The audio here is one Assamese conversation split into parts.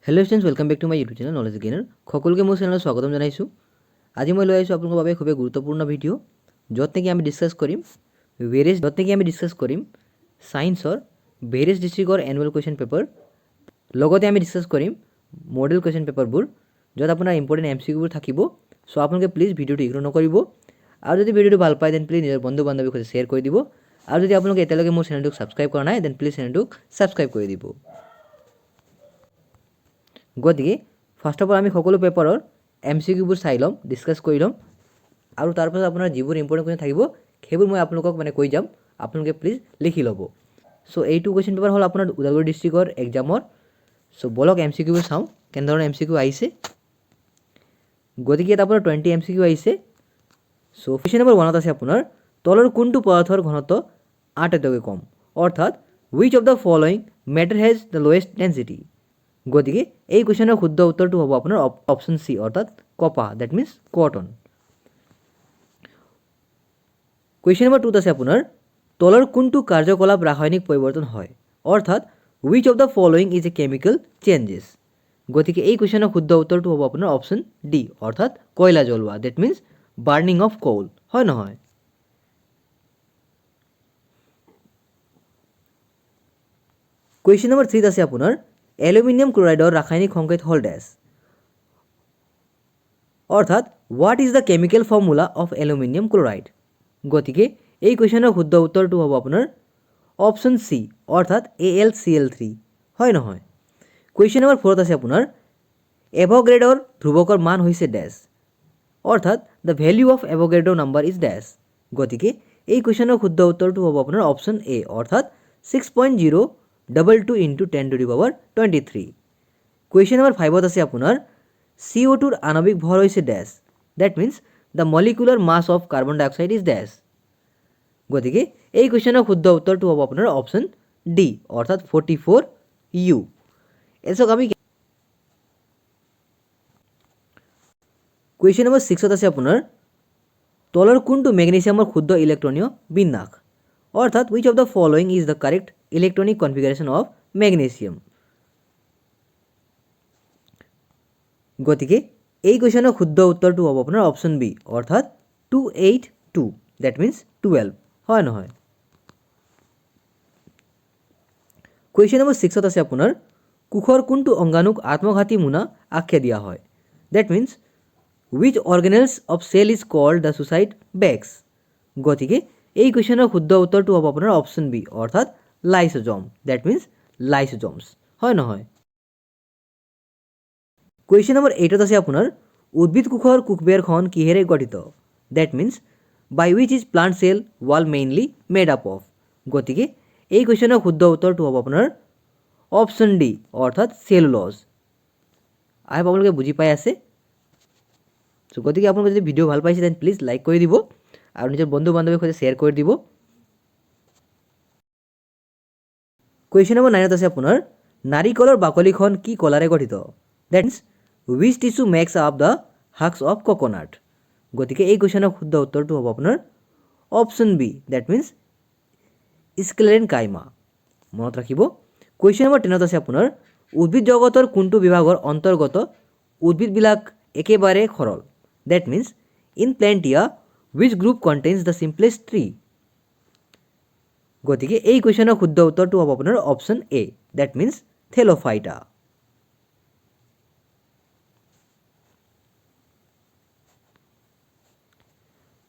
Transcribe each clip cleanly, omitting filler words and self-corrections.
Hello' students welcome back to my YouTube channel knowledge gainer সকলোকে মোৰ চেনেলত স্বাগতম জনাইছোঁ। আজি মই লৈ আহিছোঁ আপোনালোকৰ বাবে খুবেই গুৰুত্বপূৰ্ণ ভিডিঅ' য'ত নেকি আমি ডিছকাছ কৰিম ছায়েন্সৰ ভেৰিয়াছ ডিষ্ট্ৰিক্টৰ এনুৱেল কুৱেশ্যন পেপাৰ। লগতে আমি ডিছকাছ কৰিম মডেল কুৱেশ্যন পেপাৰবোৰ য'ত আপোনাৰ ইম্পৰ্টেণ্ট MCQবোৰ থাকিব। চ' আপোনালোকে প্লিজ ভিডিঅ'টো ইগন'ৰ নকৰিব আৰু যদি ভিডিঅ'টো ভাল পায় দেন প্লিজ নিজৰ বন্ধু বান্ধৱীৰ সৈতে শ্বেয়াৰ কৰি দিব আৰু যদি আপোনালোকে এতিয়ালৈকে মোৰ চেনেলটোক ছাবস্ক্ৰাইব কৰা নাই দেন প্লিজ চেনেলটোক ছাবস্ক্ৰাইব কৰি দিব। গতিকে ফাৰ্ষ্ট অফ অল আমি সকলো পেপাৰৰ MCQবোৰ চাই ল'ম, ডিছকাছ কৰি ল'ম আৰু তাৰপাছত আপোনাৰ যিবোৰ ইম্পৰ্টেণ্ট কুৱেশ্যন থাকিব সেইবোৰ মই আপোনালোকক কৈ যাম, আপোনালোকে প্লিজ লিখি ল'ব। চ' এইটো কুৱেশ্যন পেপাৰ হ'ল আপোনাৰ ওদালগুৰি ডিষ্ট্ৰিক্টৰ এক্সামৰ। চ' বলক MCQবোৰ চাওঁ কেনেধৰণৰ MCQ আহিছে। গতিকে ইয়াত আপোনাৰ 20 MCQ আহিছে। চ' কুৱেশ্যন নম্বৰ 1ত আছে আপোনাৰ তলৰ কোনটো পদাৰ্থৰ ঘনত্ব আটাইতকৈ কম, অৰ্থাৎ which of the following matter has the lowest density. গতিকে এই কুৱেশ্যনৰ শুদ্ধ উত্তৰটো হ'ব আপোনাৰ অপশ্যন চি, অৰ্থাৎ কপাহ, that means cotton. Question number 2ত আছে আপোনাৰ তলৰ কোনটো কাৰ্যকলাপ ৰাসায়নিক পৰিৱৰ্তন হয়, অৰ্থাৎ which of the following is a chemical changes. গতিকে এই কুৱেশ্যনৰ শুদ্ধ উত্তৰটো হ'ব আপোনাৰ অপশ্যন ডি, অৰ্থাৎ কয়লা জ্বলোৱা, that means burning of coal, হয় নহয়। কুৱেশ্যন নম্বৰ 3ত আছে আপোনাৰ এলুমিনিয়াম ক্লৰাইডৰ ৰাসায়নিক সংকেত হ'ল ডেছ, অৰ্থাৎ what is the chemical formula of aluminium chloride. গতিকে এই কুৱেশ্যনৰ শুদ্ধ উত্তৰটো হ'ব আপোনাৰ অপশ্যন চি, অৰ্থাৎ AlCl3, হয় নহয়। কুৱেশ্যন নম্বৰ 4ত আছে আপোনাৰ এভোগাড্ৰোৰ ধ্ৰুৱকৰ মান হৈছে ডেছ, অৰ্থাৎ the value of Avogadro number is dash. গতিকে এই কুৱেশ্যনৰ শুদ্ধ উত্তৰটো হ'ব আপোনাৰ অপশ্যন এ, অৰ্থাৎ 6.022 × 10⁻23। কুৱেশ্যন নম্বৰ 5ত আছে আপোনাৰ CO2ৰ আণৱিক ভৰ হৈছে dash, that means the molecular mass of carbon dye oxide is dash. গতিকে এই কুৱেশ্যনৰ শুদ্ধ উত্তৰটো হ'ব আপোনাৰ অপশ্যন ডি, অৰ্থাৎ 44U। এছক আমি কুৱেশ্যন নম্বৰ 6ত আছে আপোনাৰ তলৰ কোনটো মেগনেছিয়ামৰ শুদ্ধ ইলেক্ট্ৰনীয় বিন্যাস, অৰ্থাৎ which of the following is the correct electronic configuration of magnesium. গতিকে এই কুৱেশ্যনৰ শুদ্ধ উত্তৰটো হ'ব আপোনাৰ অপশ্যন বি, অৰ্থাৎ 282, ডেট মিনছ 12, হয় নহয়। কুৱেশ্যন নম্বৰ 6ত আছে আপোনাৰ কোষৰ কোনটো অংগাণুক আত্মঘাতী মোনা আখ্যা দিয়া হয়, that means which organelles of cell is called the suicide bags. গতিকে এই কুৱেশ্যনৰ শুদ্ধ উত্তৰটো হ'ব আপোনাৰ অপশ্যন বি, অৰ্থাৎ লাইচোজম, ডেট মিনছ লাইচোজমছ, হয় নহয়। কুৱেশ্যন নম্বৰ 8ত আছে আপোনাৰ উদ্ভিদ কোষৰ কোষবেৰখন কিহেৰে গঠিত, that means by which is plant cell wall mainly made up of. গতিকে এই কুৱেশ্যনৰ শুদ্ধ উত্তৰটো হ'ব আপোনাৰ অপশ্যন ডি, অৰ্থাৎ চেলুলজ। আই হোপ আপোনালোকে বুজি পাই আছে। চ' গতিকে আপোনালোকে যদি ভিডিঅ' ভাল পাইছে দেন প্লিজ লাইক কৰি দিব আৰু নিজৰ বন্ধু বান্ধৱীৰ সৈতে শ্বেয়াৰ কৰি দিব। কুৱেশ্যন নম্বৰ 9ত আছে আপোনাৰ নাৰিকলৰ বাকলিখন কি কলাৰে গঠিত, that means which tissue makes up the husk of coconut. গতিকে এই কুৱেশ্যনৰ শুদ্ধ উত্তৰটো হ'ব আপোনাৰ option B, that means sclerenchyma, মনত ৰাখিব। কুৱেশ্যন নম্বৰ 10ত আছে আপোনাৰ উদ্ভিদ জগতৰ কোনটো বিভাগৰ অন্তৰ্গত উদ্ভিদবিলাক একেবাৰে সৰল, that means in Plantae which group contains the simplest tree. গতিকে এই কুৱেশ্যনৰ শুদ্ধ উত্তৰটো হ'ব আপোনাৰ option A, that means Thallophyta.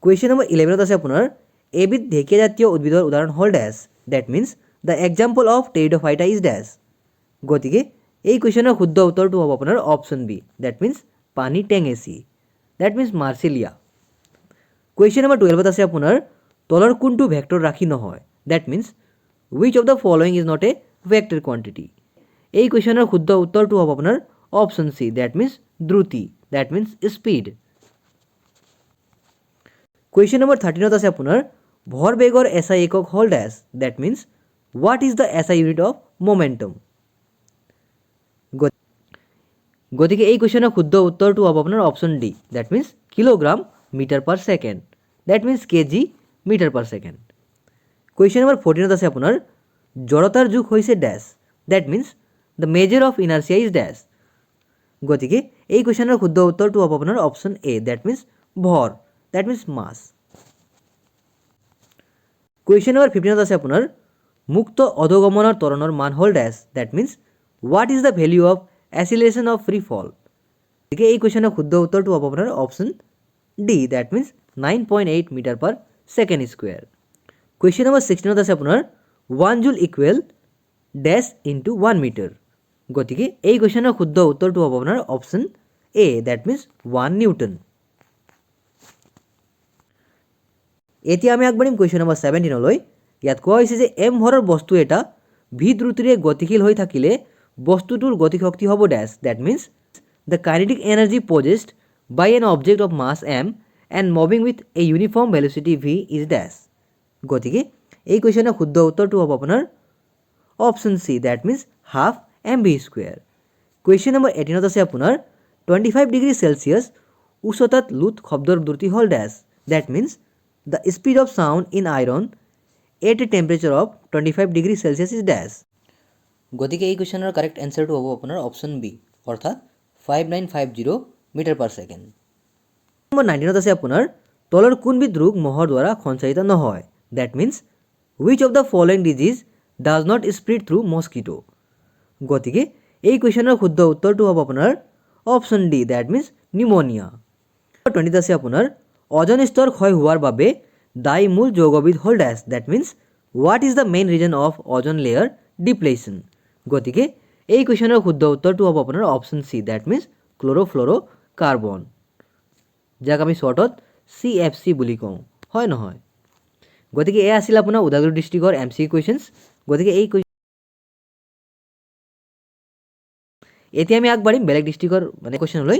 Question number 11ত আছে আপোনাৰ এবিধ ঢেকীয়াজাতীয় উদ্ভিদৰ উদাহৰণ হ'ল dash, that means the example of Pteridophyta is dash. গতিকে এই কুৱেশ্যনৰ শুদ্ধ উত্তৰটো হ'ব আপোনাৰ অপশ্যন বি, ডেট মিনছ পানী টেঙেচি, ডেট মিনছ মাৰ্চেলিয়া। কুৱেশ্যন নম্বৰ 12ত আছে আপোনাৰ তলৰ কোনটো ভেক্টৰ ৰাশি নহয়, that means which of the following is not a vector quantity. এই কুৱেশ্যনৰ শুদ্ধ উত্তৰটো হ'ব আপোনাৰ অপশ্যন চি, ডেট মিনছ দ্ৰুতি, that means speed. Question number 13ত আছে আপোনাৰ ভৰবেগৰ SI একক হ'ল dash, that means what is the SI unit of momentum. গতিকে এই কুৱেশ্যনৰ শুদ্ধ উত্তৰটো হ'ব আপোনাৰ option D, that means kilogram metre per second, that means KG metre per second. Question number 14ত আছে আপোনাৰ জড়তাৰ জোখ হৈছে dash, that means the measure of inertia is dash. গতিকে এই কুৱেশ্যনৰ শুদ্ধ উত্তৰটো হ'ব আপোনাৰ অপশ্যন এ, ডেট মিনছ ভৰ, that means mass. Question number 15 আছে আপোনাৰ মুক্ত অধগমনৰ ত্বৰণৰ মান হ'ল dash, that means what is the value of acceleration of free fall. গতিকে এই কুৱেশ্যনৰ শুদ্ধ উত্তৰটো হ'ব আপোনাৰ option D, that means 9.8 metre per second square. Question number 16 আছে আপোনাৰ 1 জুল ইকুৱেল ডেছ ইনটু 1 মিটাৰ। গতিকে এই কুৱেশ্যনৰ শুদ্ধ উত্তৰটো হ'ব আপোনাৰ option A, that means 1 Newton. এতিয়া আমি আগবাঢ়িম কুৱেশ্যন নম্বৰ 17লৈ। ইয়াত কোৱা হৈছে যে এম ভৰৰ বস্তু এটা ভি দ্ৰুতিৰে গতিশীল হৈ থাকিলে বস্তুটোৰ গতিশক্তি হ'ব dash, that means the kinetic energy possessed by an object of mass M and moving with a uniform velocity V is dash. গতিকে এই কুৱেশ্যনৰ শুদ্ধ উত্তৰটো হ'ব আপোনাৰ option C, that means half M V square. Question number 18 আছে আপোনাৰ 25 ডিগ্ৰী চেলচিয়াছ উচ্চতাত লুট শব্দৰ দ্ৰুতি হ'ল dash, that means the speed of sound in iron at a temperature of 25 degree Celsius is dash. গতিকে এই কুৱেশ্যনৰ কাৰেক্ট এনচাৰটো হ'ব আপোনাৰ অপশ্যন বি, অৰ্থাৎ 5950 মিটাৰ পাৰ ছেকেণ্ড। নম্বৰ 19 আছে আপোনাৰ তলৰ কোনবিধ ৰোগ মহৰ দ্বাৰা সঞ্চাৰিত নহয়, that means which of the following disease does not spread through mosquito. গতিকে এই কুৱেশ্যনৰ শুদ্ধ উত্তৰটো হ'ব আপোনাৰ option D, that means pneumonia. 20 আছে আপোনাৰ অজন স্তৰ ক্ষয় হোৱাৰ বাবে দায়ী মূল যৌগবিধ হ'ল dash, that means what is the main reason of ozone layer depletion. গতিকে এই কুৱেশ্যনৰ শুদ্ধ উত্তৰটো হ'ব আপোনাৰ option C, that means chlorofluorocarbon, যাক আমি শ্বৰ্টত CFC বুলি কওঁ, হয় নহয়। গতিকে এয়া আছিল আপোনাৰ ওদালগুৰি ডিষ্ট্ৰিক্টৰ MCQ কুৱেশ্যনছ। গতিকে এতিয়া আমি আগবাঢ়িম বেলেগ ডিষ্ট্ৰিক্টৰ কুৱেশ্যনলৈ।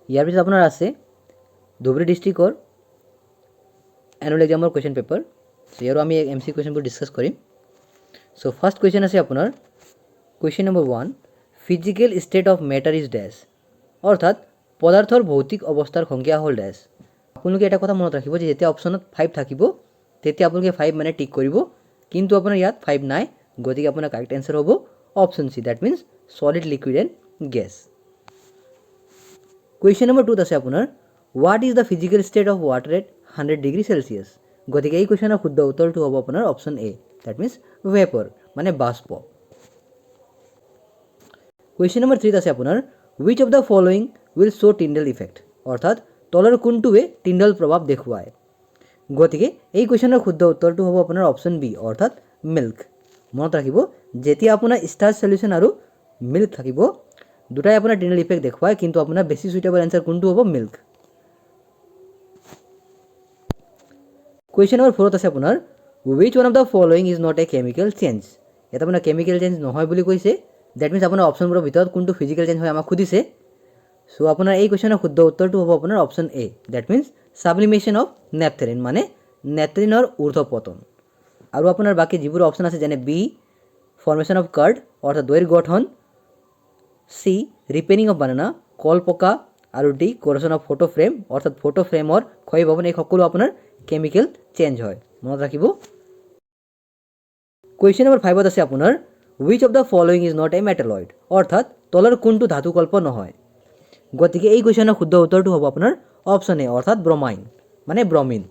ইয়াৰ পিছত আপোনাৰ আছে ধুবুৰী ডিষ্ট্ৰিক্টৰ এনুৱেল এক্সামৰ কুৱেশ্যন পেপাৰ। চ' ইয়াৰো আমি MCQ কুৱেশ্যনবোৰ ডিছকাছ কৰিম। চ' ফাৰ্ষ্ট কুৱেশ্যন আছে আপোনাৰ question number 1, physical state of matter is dash, অৰ্থাৎ পদাৰ্থৰ ভৌতিক অৱস্থাৰ সংজ্ঞা হ'ল ডেছ। আপোনালোকে এটা কথা মনত ৰাখিব যে যেতিয়া অপশ্যনত 5 থাকিব তেতিয়া আপোনালোকে 5 মানে টিক কৰিব, কিন্তু আপোনাৰ ইয়াত 5 নাই। গতিকে আপোনাৰ কাৰেক্ট এনচাৰ হ'ব option C, that means solid liquid and gas. Question number 2 আছে আপোনাৰ what is the physical state of water at 100 degree Celsius. গতিকে এই কুৱেশ্যনৰ শুদ্ধ উত্তৰটো হ'ব আপোনাৰ অপশ্যন এ, ডেট মিনছ ভেপৰ মানে বাষ্প। কুৱেশ্যন নম্বৰ 3 আছে আপোনাৰ which of the following will show' Tyndall effect, অৰ্থাৎ তলৰ কোনটোৱে টিণ্ডেল প্ৰভাৱ দেখুৱায়। গতিকে এই কুৱেশ্যনৰ শুদ্ধ উত্তৰটো হ'ব আপোনাৰ অপশ্যন বি, অৰ্থাৎ মিল্ক। মনত ৰাখিব যেতিয়া আপোনাৰ ষ্টাৰ্চ সলিউশ্যন আৰু মিল্ক থাকিব দুটাই আপোনাৰ টিণ্ডেল ইফেক্ট দেখুৱায়, কিন্তু আপোনাৰ বেছি চুইটেবল এনচাৰ কোনটো হ'ব, মিল্ক। কুৱেশ্যন নম্বৰ 4 আছে আপোনাৰ which one of the following is not A chemical change. ইয়াত আপোনাৰ কেমিকেল চেঞ্জ নহয় বুলি কৈছে, ডেট মিনছ আপোনাৰ অপশ্যনবোৰৰ ভিতৰত কোনটো ফিজিকেল চেঞ্জ হয় আমাক সুধিছে। চ' আপোনাৰ এই কুৱেশ্যনৰ শুদ্ধ উত্তৰটো হ'ব আপোনাৰ option A, that means sublimation of naphthalene মানে নেপথেলিনৰ ঊৰ্ধ্বপতন। আৰু আপোনাৰ বাকী যিবোৰ অপশ্যন আছে যেনে বি ফৰ্মেশ্যন অফ কাৰ্ড অৰ্থাৎ দৈৰ গঠন, চি ৰিপেয়াৰিং অফ বানানা কল পকা, আৰু ডি কৰেশ্যন অফ ফটো ফ্ৰেম অৰ্থাৎ ফটো ফ্ৰেমৰ ক্ষয় ভৱন, এই সকলো আপোনাৰ কেমিকেল চেঞ্জ হয়, মনত ৰাখিব। কুৱেশ্যন নম্বৰ 5 আছে আপোনাৰ which of the following is not a metalloid, অৰ্থাৎ তলৰ কোনটো ধাতুকল্প নহয়। গতিকে এই কুৱেশ্যনৰ শুদ্ধ উত্তৰটো হ'ব আপোনাৰ অপশ্যন এ, অৰ্থাৎ ব্ৰমাইন মানে ব্ৰমিন।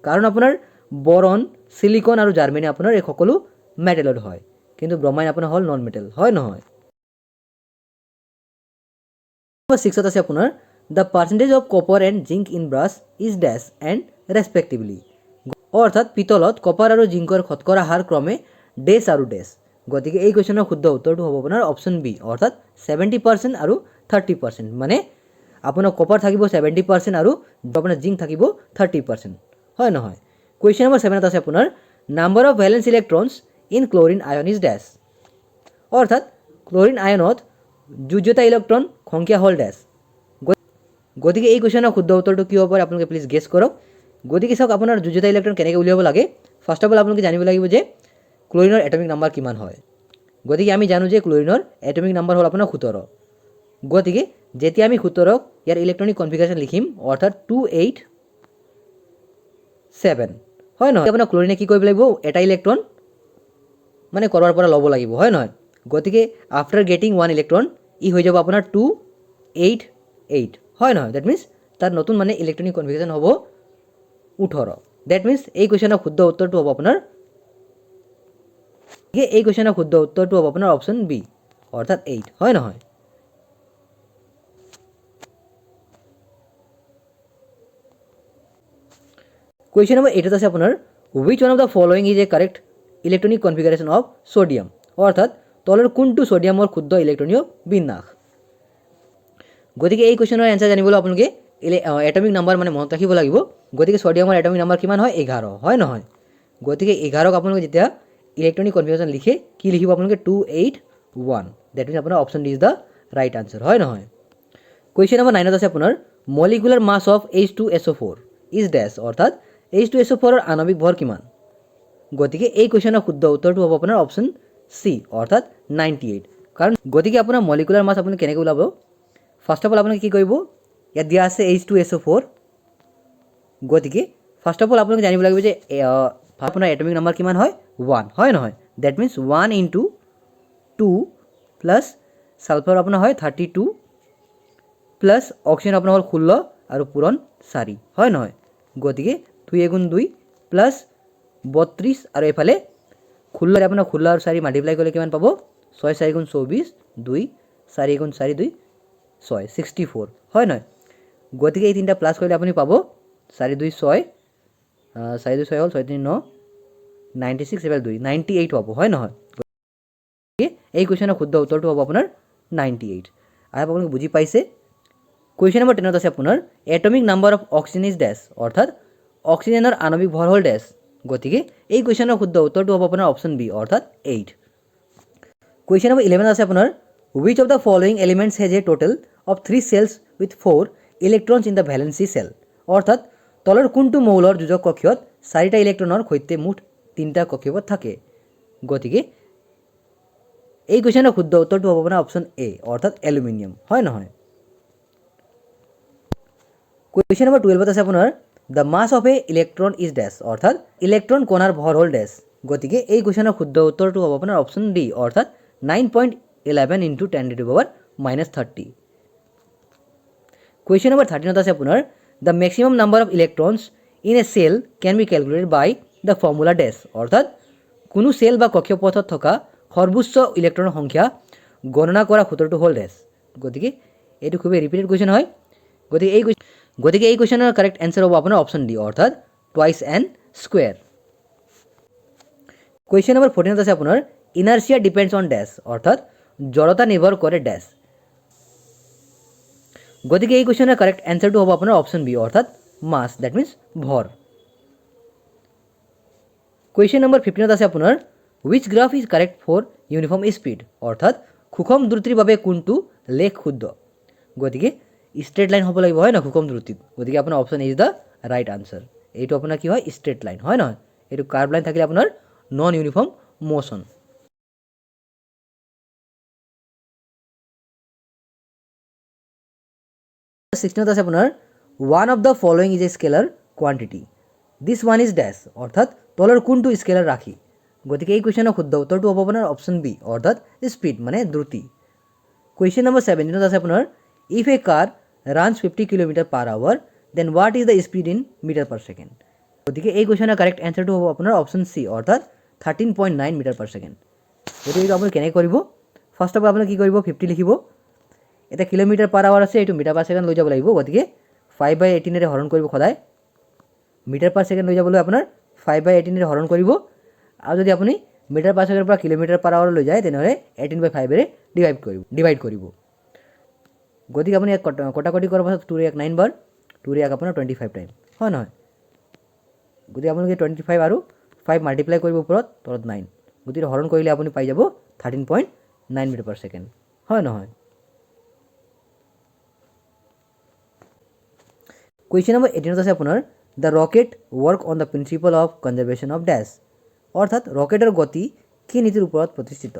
কাৰণ আপোনাৰ বৰণ, চিলিকন আৰু জাৰ্মেনি আপোনাৰ এই সকলো মেটেলয়েড হয়, কিন্তু ব্ৰমাইন আপোনাৰ হ'ল নন মেটেল, হয় নহয়। 6 আছে আপোনাৰ the percentage of copper and zinc in brass is dash and respectively, অৰ্থাৎ পিতলত কপাৰ আৰু জিংকৰ শতকৰা হাৰ ক্ৰমে ডেছ আৰু ডেছ। গতিকে এই কুৱেশ্যনৰ শুদ্ধ উত্তৰটো হ'ব আপোনাৰ অপশ্যন বি, অৰ্থাৎ 70% আৰু 30%, মানে আপোনাৰ কপাৰ থাকিব 70% আৰু আপোনাৰ জিংক থাকিব 30%, হয় নহয়। কুৱেশ্যন নম্বৰ 7 আছে আপোনাৰ number of valence electrons in chlorine ion is dash, অৰ্থাৎ ক্লৰিন আয়নত যোজ্যতা ইলেক্ট্ৰন সংখ্যা হ'ল ডেছ। গতিকে এই কুৱেশ্যনৰ শুদ্ধ উত্তৰটো কি হ'ব পাৰে আপোনালোকে প্লিজ গেছ কৰক। গতিকে চাওক আপোনাৰ যোজ্যতা ইলেক্ট্ৰন কেনেকৈ উলিয়াব লাগে। ফাৰ্ষ্ট অফ অল আপোনালোকে জানিব লাগিব যে ক্লৰিনৰ এটমিক নাম্বাৰ কিমান হয়। গতিকে আমি জানো যে ক্লৰিনৰ এটমিক নাম্বাৰ হ'ল আপোনাৰ 17। গতিকে যেতিয়া আমি 17ক ইয়াৰ ইলেক্ট্ৰনিক কনফিগাৰেশ্যন লিখিম, অৰ্থাৎ 287, হয় নহয়। আপোনাৰ ক্লৰিনে কি কৰিব লাগিব, এটা ইলেক্ট্ৰন মানে ক'ৰবাৰ পৰা ল'ব লাগিব, হয় নহয়। গতিকে আফটাৰ গেটিং 1 ইলেক্ট্ৰন ই হৈ যাব আপোনাৰ 288 হয় নহয়। দ্যাট মিন্স তাৰ নতুন মানে ইলেকট্ৰনিক কনফিগাৰেশন হ'ব 18। দ্যাট মিন্স এই কুৱেশ্যনৰ শুদ্ধ উত্তৰটো হ'ব আপোনাৰ এই কুৱেশ্যনৰ শুদ্ধ উত্তৰটো হ'ব আপোনাৰ অপশ্যন বি অৰ্থাৎ 8 হয় নহয়। কুৱেশ্যন নম্বৰ 8 আছে আপোনাৰ which one of the following is a correct electronic configuration of sodium অৰ্থাৎ তলৰ কোনটো সোডিয়ামৰ শুদ্ধ ইলেক্ট্ৰনীয় বিন্যাস। গতিকে এই কুৱেশ্যনৰ এনসাৰ জানিবলৈ আপোনালোকে এটমিক নাম্বাৰ মানে মনত ৰাখিব লাগিব। গতিকে সোডিয়ামৰ এটমিক নাম্বাৰ কিমান হয় 11 হয় নহয়। গতিকে 11ক আপোনালোকে যেতিয়া ইলেক্ট্ৰনিক কনফিগাৰেশন লিখে কি লিখিব আপোনালোকে 281 দ্যাট মিন্স আপোনাৰ option D is the right answer হয় নহয়। কুৱেশ্যন নম্বৰ 9 আছে আপোনাৰ molecular mass of H2SO4 is dash অৰ্থাৎ H2SO4 ৰ আণবিক ভৰ কিমান। গতিকে এই কুৱেশ্যনৰ শুদ্ধ উত্তৰটো হ'ব আপোনাৰ অপশ্যন চি অৰ্থাৎ 98। কাৰণ গতিকে আপোনাৰ মলিকুলাৰ মাছ আপুনি কেনেকৈ ওলাব, ফাৰ্ষ্ট অফ অল আপোনালোকে কি কৰিব, ইয়াত দিয়া আছে H2SO4। গতিকে ফাৰ্ষ্ট অফ অল আপোনালোকে জানিব লাগিব যে আপোনাৰ এটমিক নাম্বাৰ কিমান হয় 1 হয় নহয়। দ্যাট মিন্স 1 × 2 প্লাছ সালফাৰ আপোনাৰ হয় 32 প্লাছ অক্সিজেন আপোনাৰ হ'ল 16 আৰু পূৰণ 4 হয় নহয়। গতিকে 2 × 2 প্লাছ 32 আৰু এফালে 16 আপোনাৰ 16 আৰু 4 মাল্টিপ্লাই কৰিলে কিমান পাব 6 4 × 24 2 4 × 4 2 6 64 হয় নহয়। গতিকে এই তিনিটা প্লাছ কৰিলে আপুনি পাব 4 2 6 4 2 6 হ'ল 6 3 9 96 এফালে 2 98 পাব হয় নহয়। এই কুৱেশ্যনৰ শুদ্ধ উত্তৰটো হ'ব আপোনাৰ 98। আই আপোনালোকে বুজি পাইছে। কুৱেশ্যন নম্বৰ 10 আছে আপোনাৰ atomic number of oxygen is dash অৰ্থাৎ অক্সিজেনৰ আণবিক ভৰ হ'ল ড্যাশ। গতিকে এই কুৱেশ্যনৰ শুদ্ধ উত্তৰটো হ'ব আপোনাৰ অপশ্যন বি অৰ্থাৎ 8। কুৱেশ্যন নম্বৰ 11 আছে আপোনাৰ which of the following elements has a total of 3 cells with 4 electrons in the valency shell অৰ্থাৎ তলৰ কোনটো মৌলৰ যোজক কক্ষত 4টা ইলেক্ট্ৰনৰ সৈতে মুঠ 3টা কক্ষপথ থাকে। গতিকে এই কুৱেশ্যনৰ শুদ্ধ উত্তৰটো হ'ব আপোনাৰ অপশ্যন এ অৰ্থাৎ এলুমিনিয়াম হয় নহয়। কুৱেশ্যন নম্বৰ 12 আছে আপোনাৰ the mass of a electron is dash অৰ্থাৎ ইলেক্ট্ৰন কণাৰ ভৰ হ'ল ড্যাশ। গতিকে এই কুৱেশ্যনৰ শুদ্ধ উত্তৰটো হ'ব আপোনাৰ অপশ্যন ডি অৰ্থাৎ 9.11 × 10⁻³ কুৱেশ্যন নম্বৰ 13 আছে আপোনাৰ the maximum number of electrons in a shell can be calculated by the formula dash অৰ্থাৎ কোনো চেল বা কক্ষপথত থকা সৰ্বোচ্চ ইলেক্ট্ৰনৰ সংখ্যা গণনা কৰা সূত্ৰটো হ'ল ড্যাশ। গতিকে এইটো খুবেই ৰিপিটেড কুৱেশ্যন হয়। গতিকে এই কুৱেশ্যনৰ কাৰেক্ট এনসাৰ হ'ব আপোনাৰ অপশ্যন ডি অৰ্থাৎ Ⅱ²। কুৱেশ্যন নম্বৰ 14 আছে আপোনাৰ ইনাৰ্চিয়া ডিপেণ্ডছ অন ড্যাশ অৰ্থাৎ জড়তা নিৰ্ভৰ কৰে ড্যাশ। গতিকে এই কুৱেশ্যনৰ কাৰেক্ট এনসাৰটো হ'ব আপোনাৰ অপশ্যন বি অৰ্থাৎ মাছ দ্যাট মিন্স ভৰ। কুৱেশ্যন নম্বৰ 15 আছে আপোনাৰ which graph is correct for uniform speed অৰ্থাৎ সুষম দ্ৰুতিৰ বাবে কোনটো লেখ শুদ্ধ। গতিকে ষ্ট্ৰেট লাইন হ'ব লাগিব হয় নহয় সুষম দ্ৰুতিত। গতিকে আপোনাৰ option is the right answer. এইটো আপোনাৰ কি হয় ষ্ট্ৰেট লাইন হয় নহয়। এইটো কাৰ্ভ লাইন থাকিলে আপোনাৰ নন ইউনিফৰ্ম মোশ্যন। 16 আছে আপোনাৰ one of the following is a scalar quantity this one is dash অৰ্থাৎ তলৰ কোনটো স্কেলাৰ ৰাশি। গতিকে এই কুৱেশ্যনৰ শুদ্ধ উত্তৰটো হ'ব আপোনাৰ অপশ্যন বি অৰ্থাৎ স্পীড মানে দ্ৰুতি। কুৱেশ্যন নম্বৰ 17 আছে আপোনাৰ if a car runs 50 km/h then what is the speed in metre per second. গতিকে এই কুৱেশ্যনৰ কাৰেক্ট এনসাৰটো হ'ব আপোনাৰ অপশ্যন চি অৰ্থাৎ 13.9 মিটাৰ/সেকেণ্ড। গতিকে এইটো আপুনি কেনেকৈ কৰিব, ফাৰ্ষ্ট অফ অল আপুনি কি কৰিব 50 লিখিব, এটা km/h আছে এইটো মিটাৰ/সেকেণ্ড লৈ যাব লাগিব। গতিকে 5/18 হৰণ কৰিব সদায়, মিটাৰ/সেকেণ্ড লৈ যাবলৈ আপোনাৰ 5/18 হৰণ কৰিব। আৰু যদি আপুনি মিটাৰ/সেকেণ্ডৰ পৰা km/h লৈ যায় তেনেহ'লে 18/5 ডিভাইড কৰিব। গতিকে আপুনি কটাকটি কৰাৰ পাছত 2 ৰে 1 9 বাৰ 2 ৰে 1 আপোনাৰ 25 টাইম হয় নহয়। গতিকে আপোনালোকে 25 আৰু 5 মাল্টিপ্লাই কৰিব ওপৰত তলত 9, গতিকে হৰণ কৰিলে আপুনি পাই যাব 13.9 মিটাৰ/সেকেণ্ড হয় নহয়। কুৱেশ্যন নম্বৰ 18 আছে আপোনাৰ the rocket work on the principle of conservation of dash অৰ্থাৎ ৰকেটৰ গতি কি নীতিৰ ওপৰত প্ৰতিষ্ঠিত।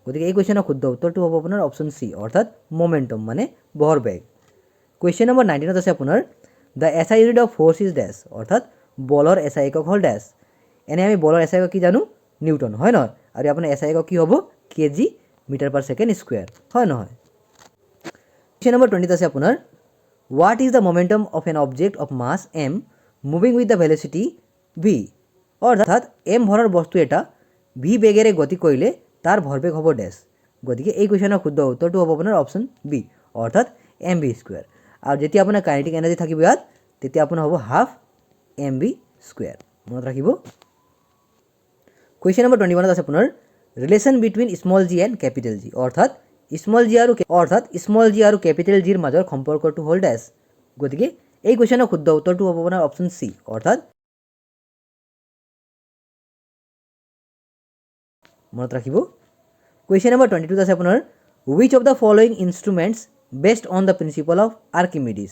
গতিকে এই কুৱেশ্যনৰ শুদ্ধ উত্তৰটো হ'ব আপোনাৰ অপশ্যন চি অৰ্থাৎ মোমেণ্টাম মানে ভৰবেগ। কুৱেশ্যন নম্বৰ 19 আছে আপোনাৰ the SI unit of force is dash অৰ্থাৎ বলৰ এছআই একক হ'ল ড্যাশ। এনে আমি বলৰ এছআই একক কি জানো নিউটন হয় নহয়, আৰু আপোনাৰ এছআই একক কি হ'ব KG metre per second square, হয় নহয়? কুৱেশ্যন নম্বৰ 20 আছে আপোনাৰ what is the momentum of an object of mass M moving with the velocity V, অৰ্থাৎ এম ভৰৰ বস্তু এটা ভি বেগেৰে গতি কৰিলে তাৰ ভৰবেগ হ'ব ডেছ। গতিকে এই কুৱেশ্যনৰ শুদ্ধ উত্তৰটো হ'ব আপোনাৰ অপশ্যন বি, অৰ্থাৎ এম ভি স্কুৱেৰ। আৰু যেতিয়া আপোনাৰ কাইনেটিক এনাৰ্জি থাকিব ইয়াত, তেতিয়া আপোনাৰ হ'ব হাফ এম ভি স্কুৱেৰ, মনত ৰাখিব। কুৱেশ্যন নম্বৰ 21 আছে আপোনাৰ relation between small G and capital G, অৰ্থাৎ স্মল জি আৰু কেপিটেল জিৰ মাজৰ সম্পৰ্কটো হ'ল ডেছ। গতিকে এই কুৱেশ্যনৰ শুদ্ধ উত্তৰটো হ'ব আপোনাৰ অপশ্যন চি, অৰ্থাৎ মনত ৰাখিব। কুৱেশ্যন নম্বৰ 22 আছে আপোনাৰ which of the following instruments based on the principle of Archimedes,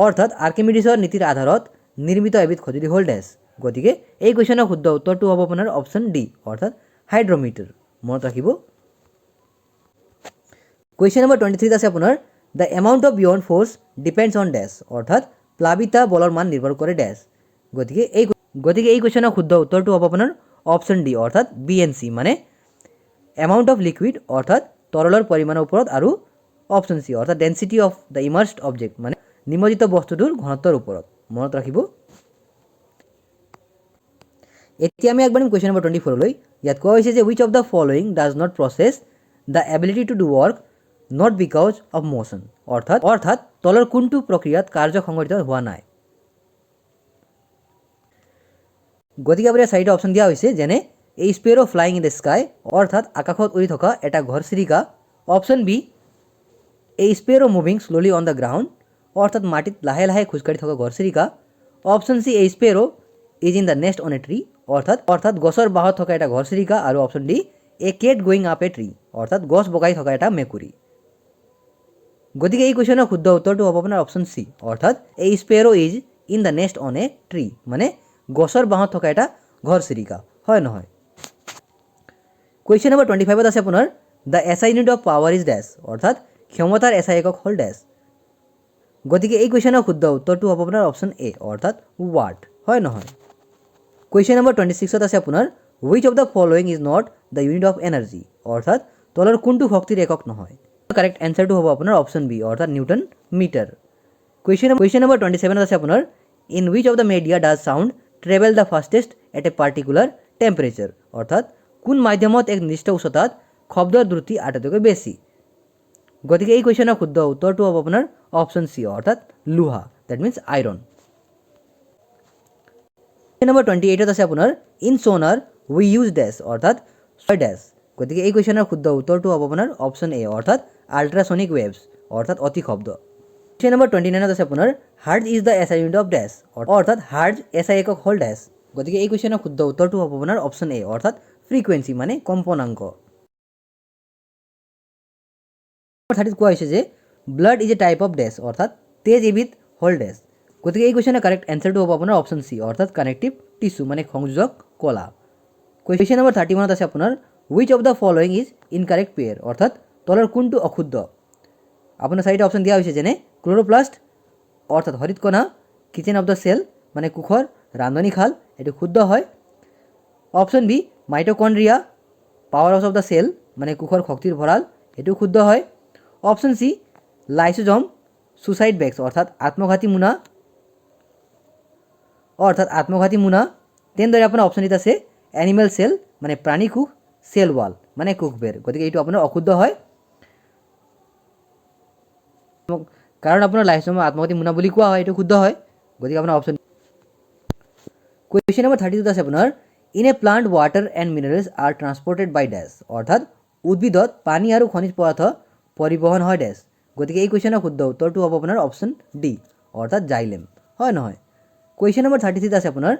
অৰ্থাৎ আৰ্কিমিডিছৰ নীতিৰ আধাৰত নিৰ্মিত এবিধ সঁজুলি হ'ল ডেছ। গতিকে এই কুৱেশ্যনৰ শুদ্ধ উত্তৰটো হ'ব আপোনাৰ অপশ্যন ডি, অৰ্থাৎ হাইড্ৰমিটাৰ, মনত ৰাখিব। কুৱেশ্যন নম্বৰ 23 আছে আপোনাৰ the amount of buoyant force depends on dash, অৰ্থাৎ প্লাবিতা বলৰ মান নিৰ্ভৰ কৰে ডেছ। গতিকে এই কুৱেশ্যনৰ শুদ্ধ উত্তৰটো হ'ব আপোনাৰ অপশ্যন ডি, অৰ্থাৎ বি এন চি, মানে এমাউণ্ট অফ লিকুইড, অৰ্থাৎ তৰলৰ পৰিমাণৰ ওপৰত, আৰু অপশ্যন চি অৰ্থাৎ ডেন্সিটি অফ দ্য ইমাৰ্ছড অবজেক্ট, মানে নিমজ্জিত বস্তুটোৰ ঘনত্বৰ ওপৰত, মনত ৰাখিব। এতিয়া আমি আগবাঢ়িম কুৱেশ্যন নম্বৰ 24লৈ। ইয়াত কোৱা হৈছে যে wish of the following does not process the ability to do work not because of motion, অৰ্থাৎ তলৰ কোনটো প্ৰক্ৰিয়াত কাৰ্য সংঘটিত হোৱা নাই। গতিকে আপোনাৰ চাৰিটা অপশ্যন দিয়া হৈছে, যেনে a sparrow flying in the sky, অৰ্থাৎ আকাশত উৰি থকা এটা ঘৰচিৰিকা। Option B a sparrow moving slowly on the ground, অৰ্থাৎ মাটিত লাহে লাহে খোজকাঢ়ি থকা ঘৰচিৰিকা। Option C a sparrow is in the nest on a tree, অৰ্থাৎ গছৰ বাঁহত থকা এটা ঘৰচিৰিকা। আৰু option D a cat going up a tree, অৰ্থাৎ গছ বগাই থকা এটা মেকুৰী। গতিকে এই কুৱেশ্যনৰ শুদ্ধ উত্তৰটো হ'ব আপোনাৰ অপশ্যন চি, অৰ্থাৎ a sparrow is in the nest on a tree, মানে গছৰ বাঁহত থকা এটা ঘৰচিৰিকা, হয় নহয়? কুৱেশ্যন নম্বৰ 25 আছে আপোনাৰ the S I unit of power is dash, অৰ্থাৎ ক্ষমতাৰ এছ আই একক হ'ল ডেছ। গতিকে এই কুৱেশ্যনৰ শুদ্ধ উত্তৰটো হ'ব আপোনাৰ অপশ্যন এ, অৰ্থাৎ ৱাট, হয় নহয়? কুৱেশ্যন নম্বৰ 26 আছে আপোনাৰ which of the following is not the unit of energy, অৰ্থাৎ তলৰ কোনটো শক্তিৰ একক নহয়। কাৰেক্ট এনচাৰটো হ'ব আপোনাৰ অপশ্যন বি, অৰ্থাৎ নিউটন মিটাৰ। কুৱেশ্যন নম্বৰ 27 আছে আপোনাৰ in which of the media does sound travel the fastest at a particular temperature, অৰ্থাৎ কোন মাধ্যমত এক নিৰ্দিষ্ট উচ্চতাত শব্দৰ দ্ৰুতি আটাইতকৈ বেছি। গতিকে এই কুৱেশ্যনৰ শুদ্ধ উত্তৰটো হ'ব আপোনাৰ অপশ্যন চি, অৰ্থাৎ লোহা, that means iron. Question number 28 আছে আপোনাৰ ইন সোনাৰ উই ইউজ ডেছ, অৰ্থাৎ ডেছ। গতিকে এই কুৱেশ্যনৰ শুদ্ধ উত্তৰটো হ'ব আপোনাৰ অপশ্যন এ, অৰ্থাৎ আল্ট্ৰাছনিক ৱেভছ, অৰ্থাৎ অতি শব্দ। কুৱেশ্যন নম্বৰ 29 আছে আপোনাৰ hertz is the S I unit of dash, অৰ্থাৎ হাৰ্জ এছ আই একক হ'ল ডেছ। গতিকে এই কুৱেশ্যনৰ শুদ্ধ উত্তৰটো হ'ব আপোনাৰ অপশ্যন এ, অৰ্থাৎ ফ্ৰিকুৱেঞ্চি, মানে কম্পনাংক। 30 কোৱা হৈছে যে blood is a type of dash, অৰ্থাৎ তেজ এবিধ হ'ল ডেছ। গতিকে এই কুৱেশ্যনৰ কাৰেক্ট এনচাৰটো হ'ব আপোনাৰ অপশ্যন চি, অৰ্থাৎ কানেক্টিভ টিচু, মানে সংযোজক কলা। কুৱেশ্যন নম্বৰ 31 আছে আপোনাৰ which of the following is incorrect pair, অৰ্থাৎ তলৰ কোনটো অশুদ্ধ। আপোনাৰ চাৰিটা অপশ্যন দিয়া হৈছে, যেনে ক্ল'ৰ'প্লাষ্ট, অৰ্থাৎ হৰিতকণা, কিচেন অফ দ্য চেল, মানে কোষৰ ৰান্ধনীশাল, এইটো শুদ্ধ হয়। Option B mitochondria, power house of the cell, মানে কোষৰ শক্তিৰ ভঁৰাল, এইটো শুদ্ধ হয়। Option C lysosome suicide bags, অৰ্থাৎ আত্মঘাতী মোনা। তেনেদৰে আপোনাৰ অপশ্যন ডিত আছে এনিমেল চেল, মানে প্ৰাণী কোষ, চেল ৱাল, মানে কোষবেৰ। গতিকে এইটো আপোনাৰ অশুদ্ধ হয়, কাৰণ আপোনাৰ লাইচোজম আত্মঘাতী মোনা বুলি কোৱা হয়, এইটো শুদ্ধ হয়। গতিকে আপোনাৰ অপশ্যন। কুৱেশ্যন নম্বৰ 32 আছে আপোনাৰ in a plant water and minerals are transported by dash, অৰ্থাৎ উদ্ভিদত পানী আৰু খনিজ পদাৰ্থ পৰিবহণ হয় ডেছ। গতিকে এই কুৱেশ্যনৰ শুদ্ধ উত্তৰটো হ'ব আপোনাৰ অপশ্যন ডি, অৰ্থাৎ জাইলেম, হয় নহয়? কুৱেশ্যন নম্বৰ 33 আছে আপোনাৰ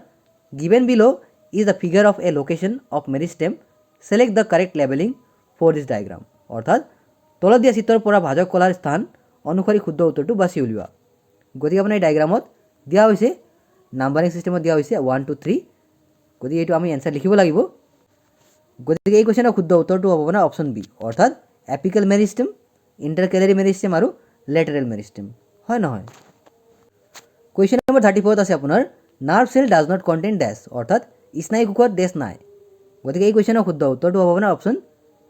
given below is the figure of a location of meristem, select the correct labelling for this diagram, অৰ্থাৎ তলত দিয়া চিত্ৰৰ পৰা ভাজক কলাৰ স্থান অনুসৰি শুদ্ধ উত্তৰটো বাছি উলিওৱা। গতিকে আপোনাৰ এই ডায়েগ্ৰামত দিয়া হৈছে নাম্বাৰিং ছিষ্টেমত দিয়া হৈছে 1 2 3। গতিকে এইটো আমি এনচাৰ লিখিব লাগিব। গতিকে এই কুৱেশ্যনৰ শুদ্ধ উত্তৰটো হ'ব আপোনাৰ অপশ্যন বি, অৰ্থাৎ এপিকেল মেৰিষ্টেম, ইণ্টাৰকেলাৰী মেৰিষ্টেম আৰু লেটাৰেল মেৰিষ্টেম, হয় নহয়? কুৱেশ্যন নম্বৰ 34 আছে আপোনাৰ nerve cell does not contain dash, অৰ্থাৎ স্নায়ু কোষত ডেছ নাই। গতিকে এই কুৱেশ্যনৰ শুদ্ধ উত্তৰটো হ'ব আপোনাৰ অপশ্যন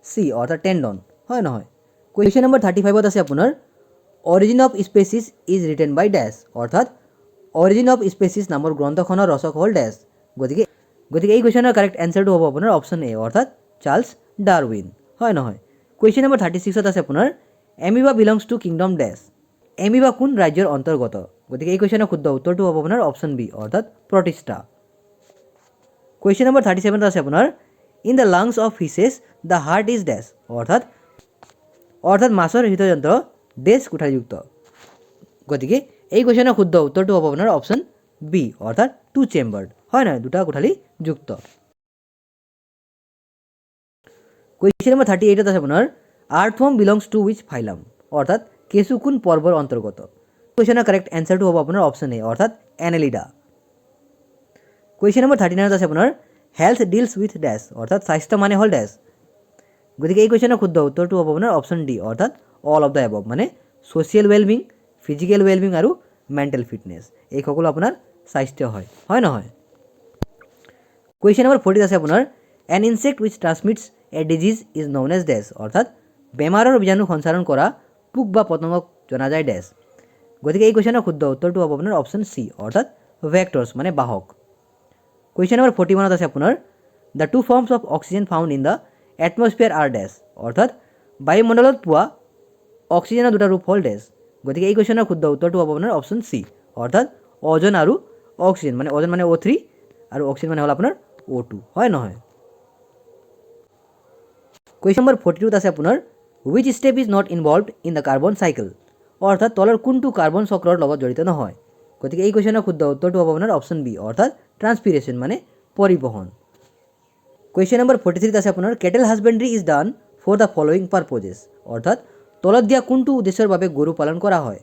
চি অৰ্থাৎ টেণ্ডন, হয় নহয়? কুৱেশ্যন নম্বৰ 35ত আছে আপোনাৰ origin of species is written by dash, অৰ্থাৎ অৰিজিন অফ স্পেচিছ নামৰ গ্ৰন্থখনৰ ৰচক হ'ল ডেছ। গতিকে এই কুৱেশ্যনৰ কাৰেক্ট এনচাৰটো হ'ব আপোনাৰ অপশ্যন এ অৰ্থাৎ চাৰ্লছ ডাৰউইন, হয় নহয়? কুৱেশ্যন নম্বৰ 36ত আছে আপোনাৰ amoeba belongs to kingdom dash, amoeba কোন ৰাজ্যৰ অন্তৰ্গত? গতিকে এই কুৱেশ্যনৰ শুদ্ধ উত্তৰটো হ'ব আপোনাৰ অপশ্যন বি অৰ্থাৎ প্ৰতিষ্ঠা। কুৱেশ্যন নম্বৰ 37ত আছে আপোনাৰ in the lungs of fishes the heart is dash, অৰ্থাৎ মাছৰ হৃদযন্ত্ৰ ডেছ কোঠালিযুক্ত। গতিকে এই কুৱেশ্যনৰ শুদ্ধ উত্তৰটো হ'ব আপোনাৰ অপশ্যন বি অৰ্থাৎ টু চেম্বাৰ্ড, হয় নহয়? দুটা কোঠালি যুক্ত। কুৱেশ্যন নম্বৰ 38ত আছে আপোনাৰ আৰ্থৱৰ্ম বিলংছ টু উইচ ফাইলাম, অৰ্থাৎ কেঁচু কোন পৰ্বৰ অন্তৰ্গত? কুৱেশ্যনৰ কাৰেক্ট এনচাৰটো হ'ব আপোনাৰ অপশ্যন এ অৰ্থাৎ এনেলিডা। কুৱেশ্যন নম্বৰ 39ত আছে আপোনাৰ হেল্থ ডিলছ উইথ ডেছ, অৰ্থাৎ স্বাস্থ্য মানে হ'ল ডেছ। গতিকে এই কুৱেশ্যনৰ শুদ্ধ উত্তৰটো হ'ব আপোনাৰ অপশ্যন ডি অৰ্থাৎ অল অফ দ্য এবভ, মানে ছ'চিয়েল ৱেলবিং, ফিজিকেল ৱেলবিং আৰু মেণ্টেল ফিটনেছ, এই সকলো আপোনাৰ স্বাস্থ্য হয়, হয় নহয়? কুৱেশ্যন নম্বৰ 40 আছে আপোনাৰ an insect which transmits a disease is known as dash, অৰ্থাৎ বেমাৰৰ বীজাণু সঞ্চাৰণ কৰা পোক বা পতংগক জনা যায় ডেছ। গতিকে এই কুৱেশ্যনৰ শুদ্ধ উত্তৰটো হ'ব আপোনাৰ অপশ্যন চি অৰ্থাৎ ভেক্টৰ্ছ মানে বাহক। কুৱেশ্যন নম্বৰ 41ত আছে আপোনাৰ the two forms of oxygen found in the atmosphere are dash, অৰ্থাৎ বায়ুমণ্ডলত পোৱা অক্সিজেনৰ দুটা ৰূপ হ'ল ডেছ। গতিকে এই কুৱেশ্যনৰ শুদ্ধ উত্তৰটো হ'ব আপোনাৰ অপশ্যন চি অৰ্থাৎ অজন আৰু অক্সিজেন, মানে অজন মানে O3 আৰু অক্সিজেন মানে হ'ল আপোনাৰ O2, হয় নহয়? কুৱেশ্যন নম্বৰ 42ত আছে আপোনাৰ which step is not involved in the carbon cycle, অৰ্থাৎ তলৰ কোনটো কাৰ্বন চক্ৰৰ লগত জড়িত নহয়? গতিকে এই কুৱেশ্যনৰ শুদ্ধ উত্তৰটো হ'ব আপোনাৰ অপশ্যন বি অৰ্থাৎ ট্ৰান্সপিৰেশ্যন মানে পৰিবহণ। কুৱেশ্যন নম্বৰ 43ত আছে আপোনাৰ cattle husbandry is done for the following purposes, অৰ্থাৎ তলত দিয়া কোনটো উদ্দেশ্যৰ বাবে গৰু পালন কৰা হয়?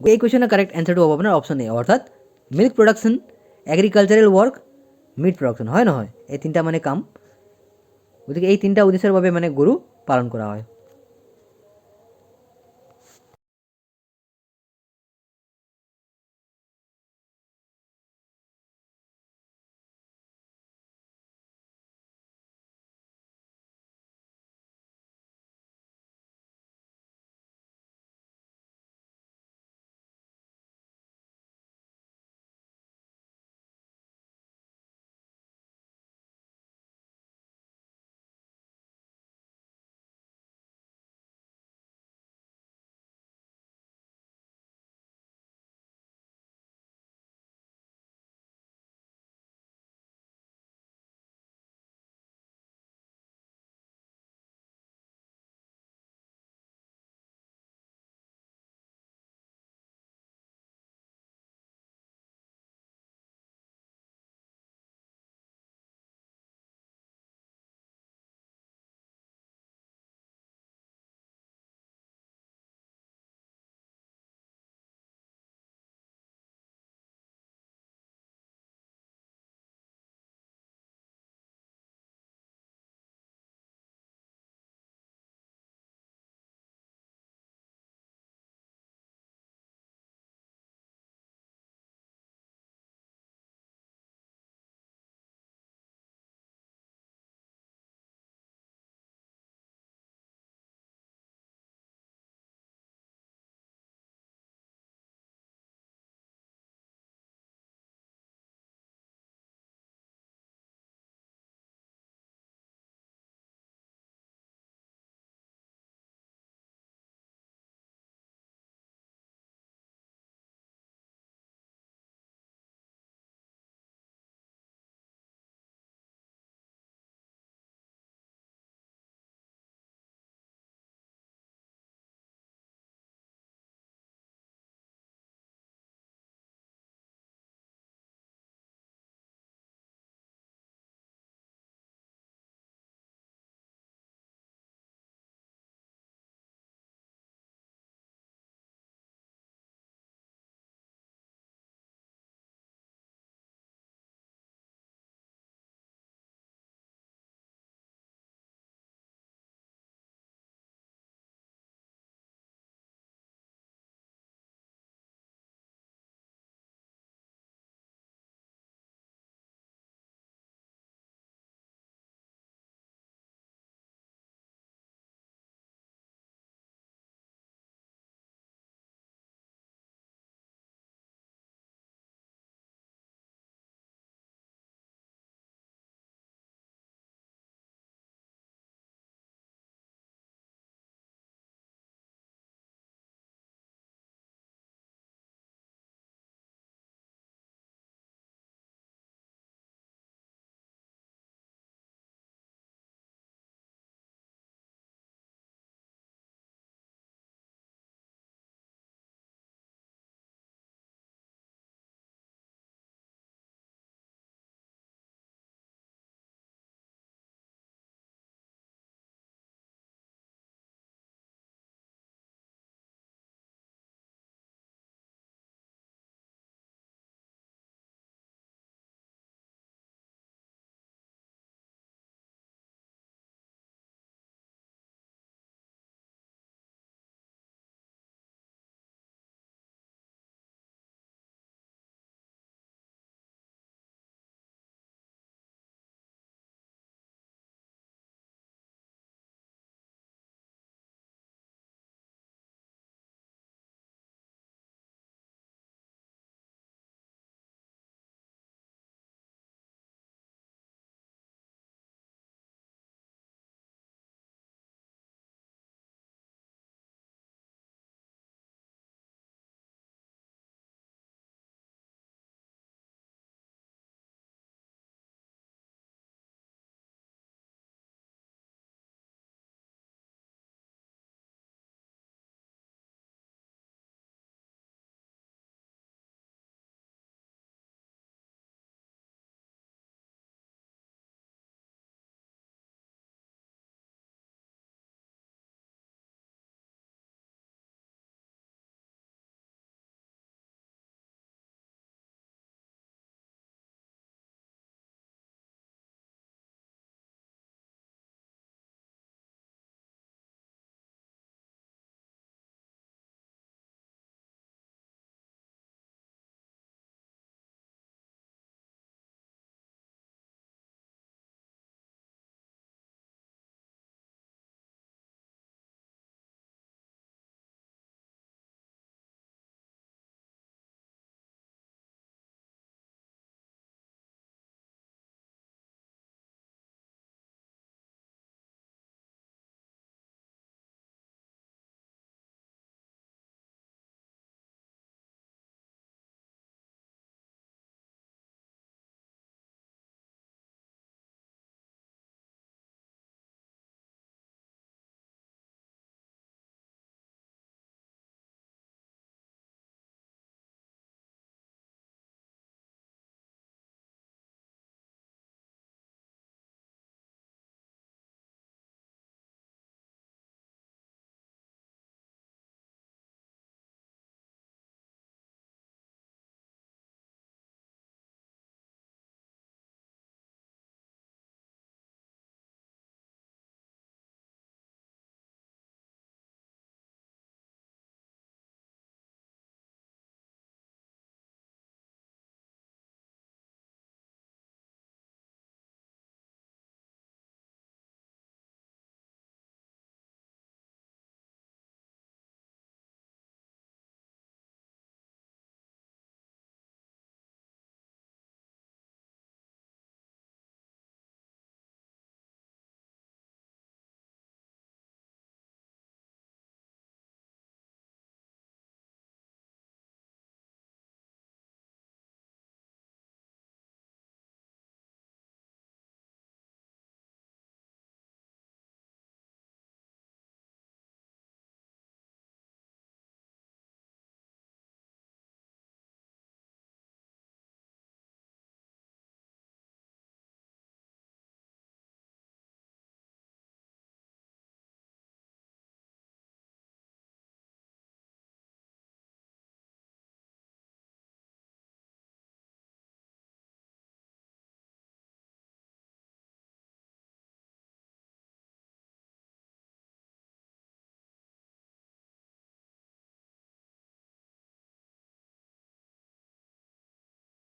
এই কুৱেশ্যনৰ কাৰেক্ট এনচাৰটো হ'ব আপোনাৰ অপশ্যন এ অৰ্থাৎ milk production, agricultural work, meat production, হয় নহয়? এই তিনিটা মানে কাম, গতিকে এই তিনিটা উদ্দেশ্যৰ বাবে মানে গৰু পালন কৰা হয়।